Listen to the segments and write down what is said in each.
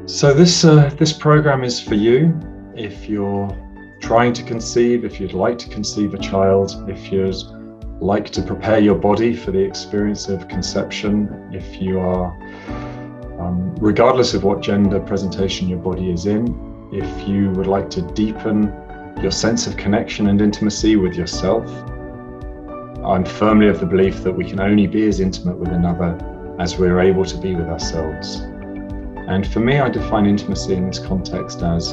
So this program is for you if you're trying to conceive, if you'd like to conceive a child, if you'd like to prepare your body for the experience of conception, if you are, regardless of what gender presentation your body is in, if you would like to deepen your sense of connection and intimacy with yourself. I'm firmly of the belief that we can only be as intimate with another as we're able to be with ourselves. And for me, I define intimacy in this context as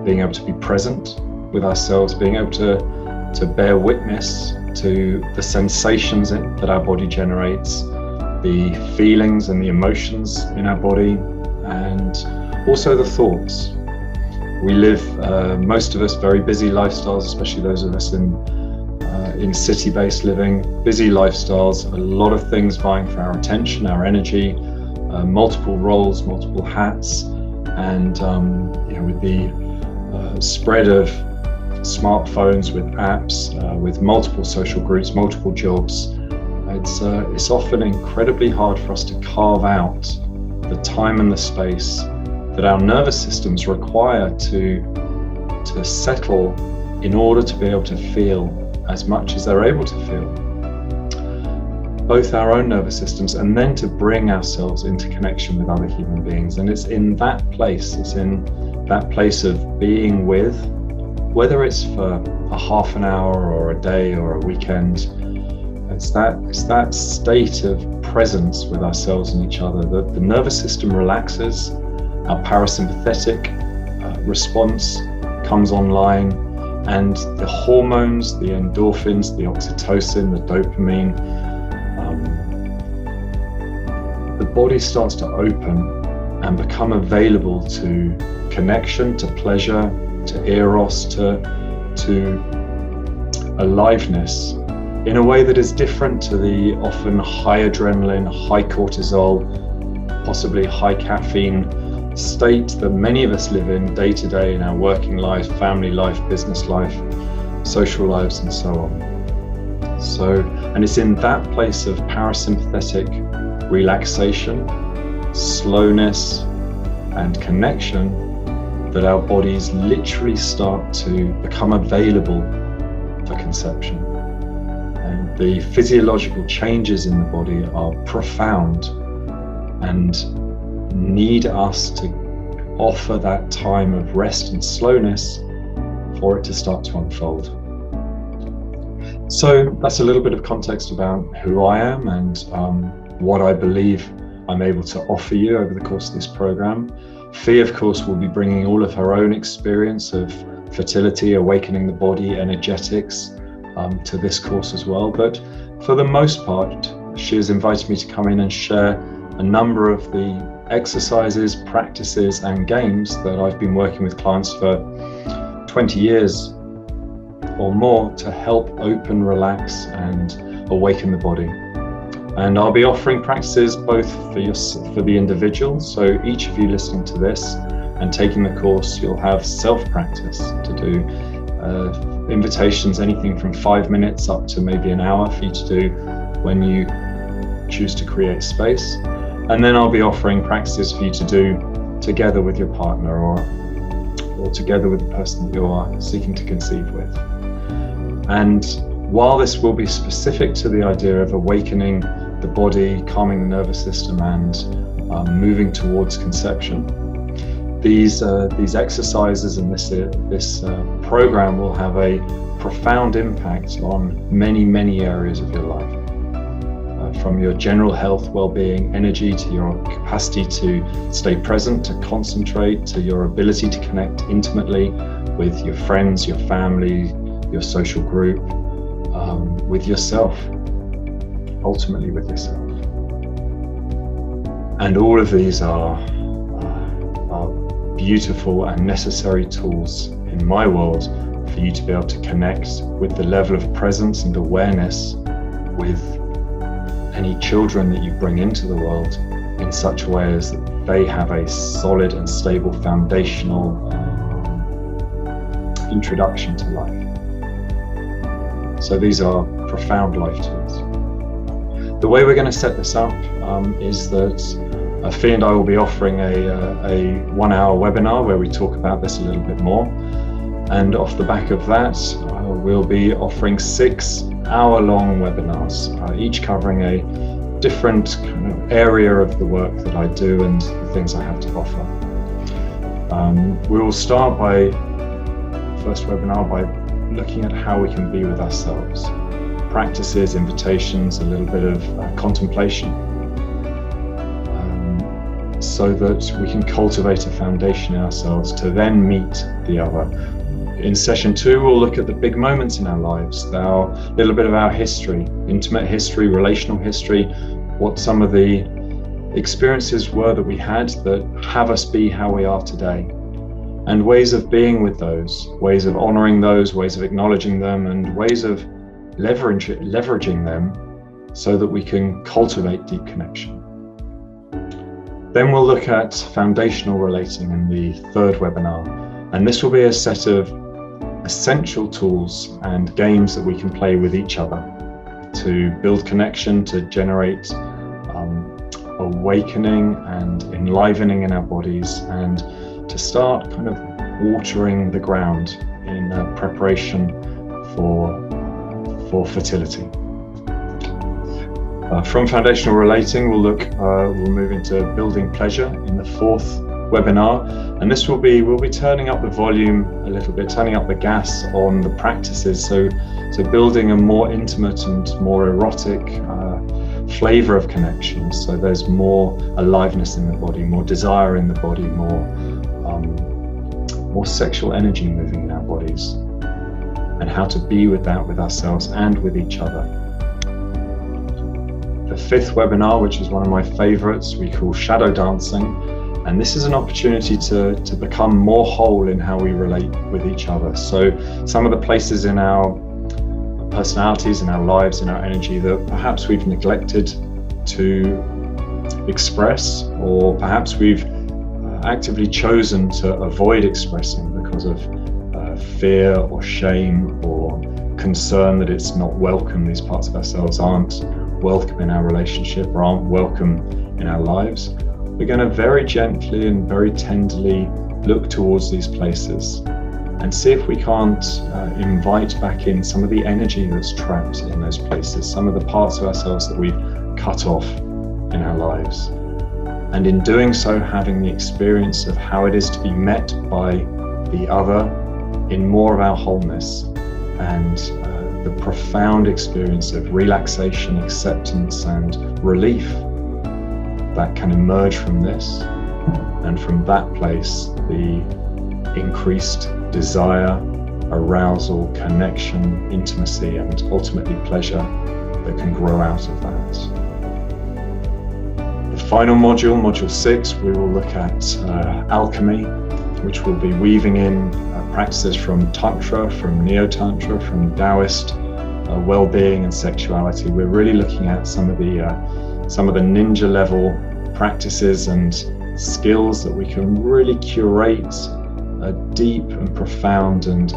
being able to be present with ourselves, being able to bear witness to the sensations that our body generates, the feelings and the emotions in our body, and also the thoughts. We live, most of us, very busy lifestyles, especially those of us in city-based living, busy lifestyles, a lot of things vying for our attention, our energy, multiple roles, multiple hats, and with the spread of smartphones, with apps, with multiple social groups, multiple jobs, it's often incredibly hard for us to carve out the time and the space that our nervous systems require to settle in order to be able to feel as much as they're able to feel, both our own nervous systems and then to bring ourselves into connection with other human beings. And it's in that place of being with, whether it's for a half an hour or a day or a weekend, it's that state of presence with ourselves and each other that the nervous system relaxes, our parasympathetic response comes online, and the hormones, the endorphins, the oxytocin, the dopamine, the body starts to open and become available to connection, to pleasure, to eros, to aliveness in a way that is different to the often high adrenaline, high cortisol, possibly high caffeine state that many of us live in day to day in our working life, family life, business life, social lives, and so on. And it's in that place of parasympathetic relaxation, slowness, and connection that our bodies literally start to become available for conception. And the physiological changes in the body are profound and need us to offer that time of rest and slowness for it to start to unfold. So that's a little bit of context about who I am and what I believe I'm able to offer you over the course of this program. Fee, of course, will be bringing all of her own experience of fertility, awakening the body, energetics to this course as well. But for the most part, she has invited me to come in and share a number of the exercises, practices, and games that I've been working with clients for 20 years or more to help open, relax, and awaken the body. And I'll be offering practices both for the individual, so each of you listening to this and taking the course, you'll have self-practice to do, invitations anything from 5 minutes up to maybe an hour for you to do when you choose to create space. And then I'll be offering practices for you to do together with your partner or together with the person that you are seeking to conceive with. And while this will be specific to the idea of awakening the body, calming the nervous system, and moving towards conception, these exercises and this program will have a profound impact on many, many areas of your life. From your general health, well-being, energy, to your capacity to stay present, to concentrate, to your ability to connect intimately with your friends, your family, your social group, with yourself, ultimately with yourself. And all of these are beautiful and necessary tools in my world for you to be able to connect with the level of presence and awareness with any children that you bring into the world in such a way as that they have a solid and stable foundational introduction to life. So these are profound life tools. The way we're going to set this up is that Fee and I will be offering a 1 hour webinar where we talk about this a little bit more. And off the back of that, we'll be offering 6 hour-long webinars, each covering a different kind of area of the work that I do and the things I have to offer. We will start by first webinar by looking at how we can be with ourselves. Practices, invitations, a little bit of contemplation, so that we can cultivate a foundation in ourselves to then meet the other. In session 2, we'll look at the big moments in our lives, a little bit of our history, intimate history, relational history, what some of the experiences were that we had that have us be how we are today, and ways of being with those, ways of honoring those, ways of acknowledging them, and ways of leveraging them so that we can cultivate deep connection. Then we'll look at foundational relating in the third webinar, and this will be a set of essential tools and games that we can play with each other to build connection, to generate awakening and enlivening in our bodies, and to start kind of watering the ground in preparation for fertility. From foundational relating, we'll move into building pleasure in the fourth webinar, and this we'll be turning up the volume a little bit, turning up the gas on the practices, so building a more intimate and more erotic flavor of connection. So there's more aliveness in the body, more desire in the body, more sexual energy moving in our bodies, and how to be with that with ourselves and with each other. The fifth webinar, which is one of my favorites, we call shadow dancing, and this is an opportunity to become more whole in how we relate with each other. So some of the places in our personalities, in our lives, in our energy that perhaps we've neglected to express, or perhaps we've actively chosen to avoid expressing because of fear or shame or concern that it's not welcome, these parts of ourselves aren't welcome in our relationship or aren't welcome in our lives, we're going to very gently and very tenderly look towards these places and see if we can't invite back in some of the energy that's trapped in those places, some of the parts of ourselves that we've cut off in our lives. And in doing so, having the experience of how it is to be met by the other in more of our wholeness, and the profound experience of relaxation, acceptance, and relief that can emerge from this. And from that place, the increased desire, arousal, connection, intimacy, and ultimately pleasure that can grow out of that. The final module, module 6, we will look at alchemy, which will be weaving in practices from Tantra, from Neo-Tantra, from Taoist well-being and sexuality. We're really looking at some of the ninja level practices and skills that we can really curate a deep and profound and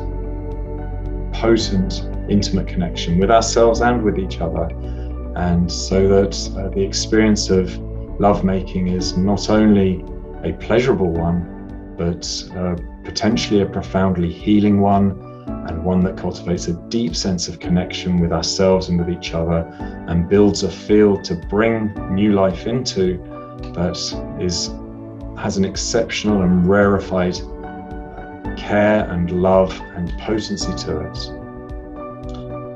potent intimate connection with ourselves and with each other, and so that the experience of lovemaking is not only a pleasurable one, but potentially a profoundly healing one, and one that cultivates a deep sense of connection with ourselves and with each other, and builds a field to bring new life into that has an exceptional and rarefied care and love and potency to it.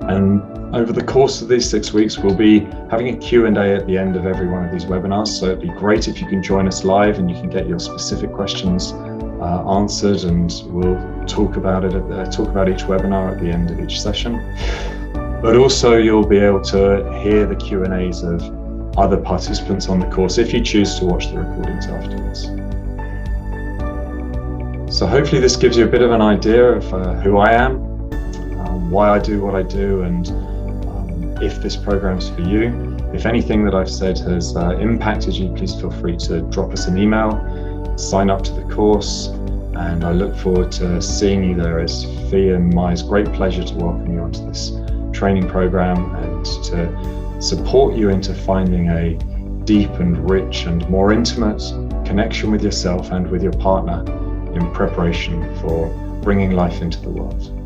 And over the course of these 6 weeks, we'll be having a Q&A at the end of every one of these webinars, so it'd be great if you can join us live and you can get your specific questions answered, and we'll talk about each webinar at the end of each session. But also you'll be able to hear the Q&As of other participants on the course if you choose to watch the recordings afterwards. So hopefully this gives you a bit of an idea of who I am, why I do what I do, and if this program's for you. If anything that I've said has impacted you, please feel free to drop us an email, sign up to the course, and I look forward to seeing you there. It's Fee and Mai's great pleasure to welcome you onto this training program and to support you into finding a deep and rich and more intimate connection with yourself and with your partner in preparation for bringing life into the world.